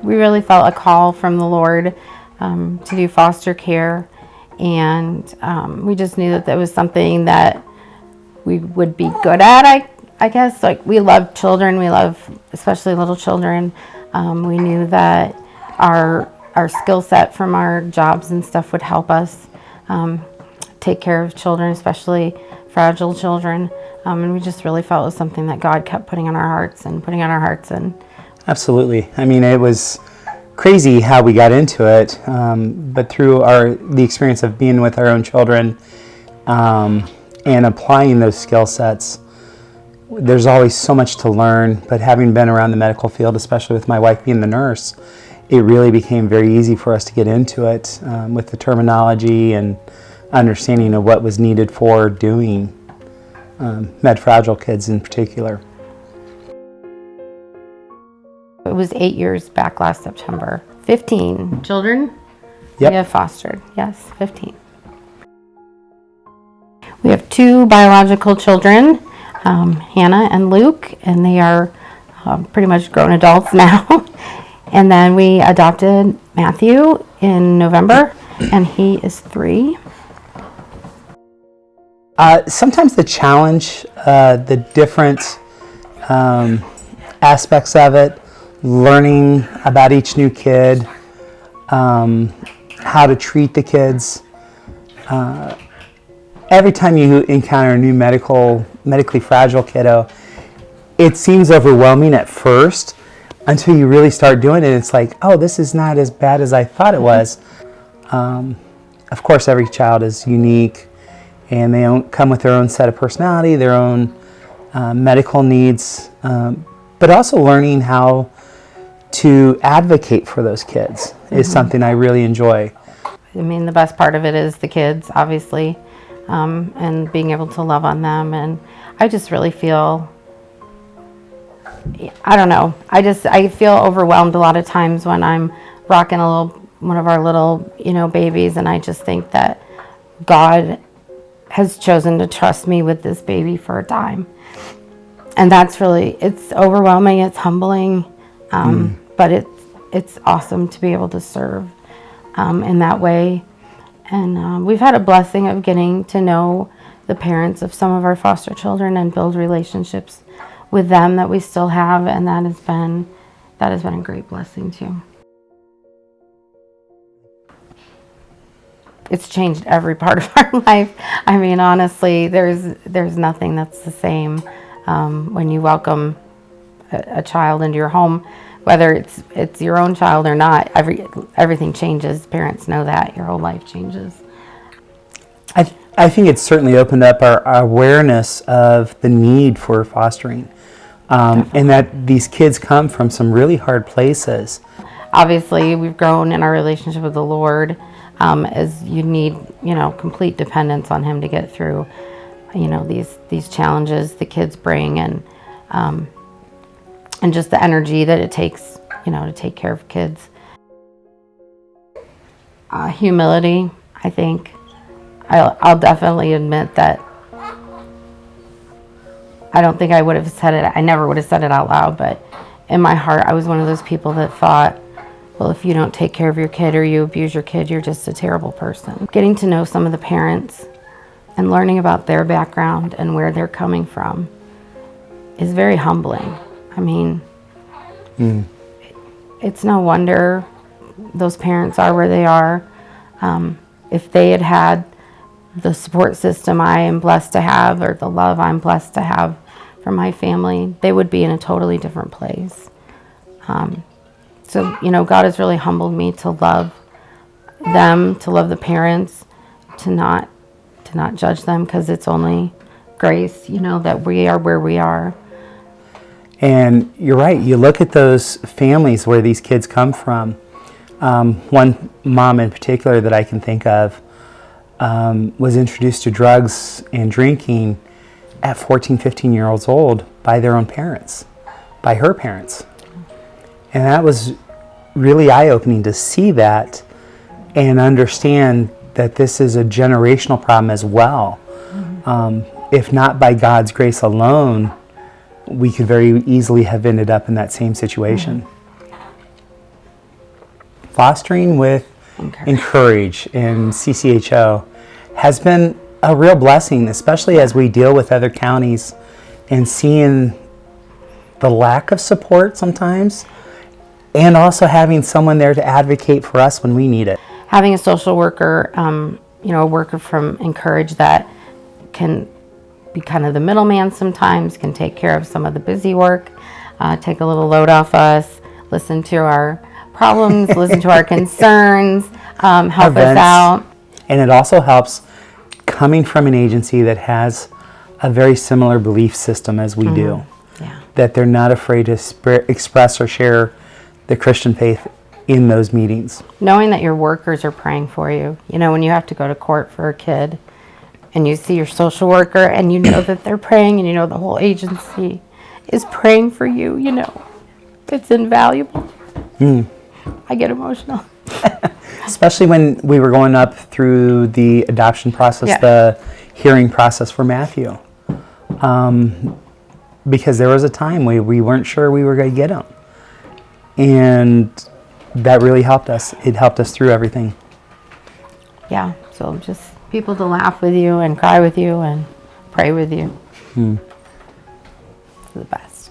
we really felt a call from the Lord to do foster care, and we just knew that was something that we would be good at. I guess, like, we love children. We love especially little children. We knew that our skill set from our jobs and stuff would help us take care of children, especially fragile children. And we just really felt it was something that God kept putting on our hearts and putting on our hearts. And absolutely. I mean, it was crazy how we got into it, but through the experience of being with our own children and applying those skill sets, there's always so much to learn. But having been around the medical field, especially with my wife being the nurse, it really became very easy for us to get into it with the terminology and understanding of what was needed for doing med-fragile kids in particular. It was 8 years back last September. 15 children Yep. we have fostered. Yes, 15. We have 2 biological children, Hannah and Luke, and they are pretty much grown adults now. And then we adopted Matthew in November, and he is 3. Sometimes the challenge, the different aspects of it, learning about each new kid, how to treat the kids. Every time you encounter a new medically fragile kiddo, it seems overwhelming at first until you really start doing it. It's like, oh, this is not as bad as I thought it was. Of course, every child is unique, and they come with their own set of personality, their own medical needs, but also learning how to advocate for those kids is something I really enjoy. I mean, the best part of it is the kids, obviously, and being able to love on them. And I just really feel, I don't know, I feel overwhelmed a lot of times when I'm rocking one of our little, babies, and I just think that God has chosen to trust me with this baby for a time. And that's really, it's overwhelming, it's humbling, but it's awesome to be able to serve in that way. And we've had a blessing of getting to know the parents of some of our foster children and build relationships with them that we still have, and that has been a great blessing too. It's changed every part of our life. I mean, honestly, there's nothing that's the same when you welcome a child into your home, whether it's your own child or not. Everything changes. Parents know that your whole life changes. I think it's certainly opened up our awareness of the need for fostering, and that these kids come from some really hard places. Obviously, we've grown in our relationship with the Lord, as you need, complete dependence on Him to get through, these challenges the kids bring, and just the energy that it takes, to take care of kids. Humility, I think. I'll definitely admit that I don't think I would have said it. I never would have said it out loud, but in my heart, I was one of those people that thought, well, if you don't take care of your kid or you abuse your kid, you're just a terrible person. Getting to know some of the parents and learning about their background and where they're coming from is very humbling. I mean, it's no wonder those parents are where they are. If they had had the support system I am blessed to have, or the love I'm blessed to have from my family, they would be in a totally different place. So, God has really humbled me to love them, to love the parents, to not judge them, because it's only grace, that we are where we are. And you're right. You look at those families where these kids come from. One mom in particular that I can think of was introduced to drugs and drinking at 14, 15 years old by their own parents, by her parents. And that was really eye-opening to see that and understand that this is a generational problem as well. If not by God's grace alone, we could very easily have ended up in that same situation. fostering with Encourage and CCHO has been a real blessing, especially as we deal with other counties and seeing the lack of support sometimes, and also having someone there to advocate for us when we need it. Having a social worker, a worker from Encourage that can be kind of the middleman sometimes, can take care of some of the busy work, take a little load off us, listen to our problems, listen to our concerns, help us out. And it also helps coming from an agency that has a very similar belief system as we do. Yeah. That they're not afraid to express or share the Christian faith in those meetings. Knowing that your workers are praying for you. When you have to go to court for a kid and you see your social worker and you know that they're praying and the whole agency is praying for you, it's invaluable. I get emotional. Especially when we were going up through the adoption process, the hearing process for Matthew. Because there was a time we weren't sure we were going to get him. And that really helped us. It helped us through everything. Yeah, so just people to laugh with you and cry with you and pray with you. It's the best.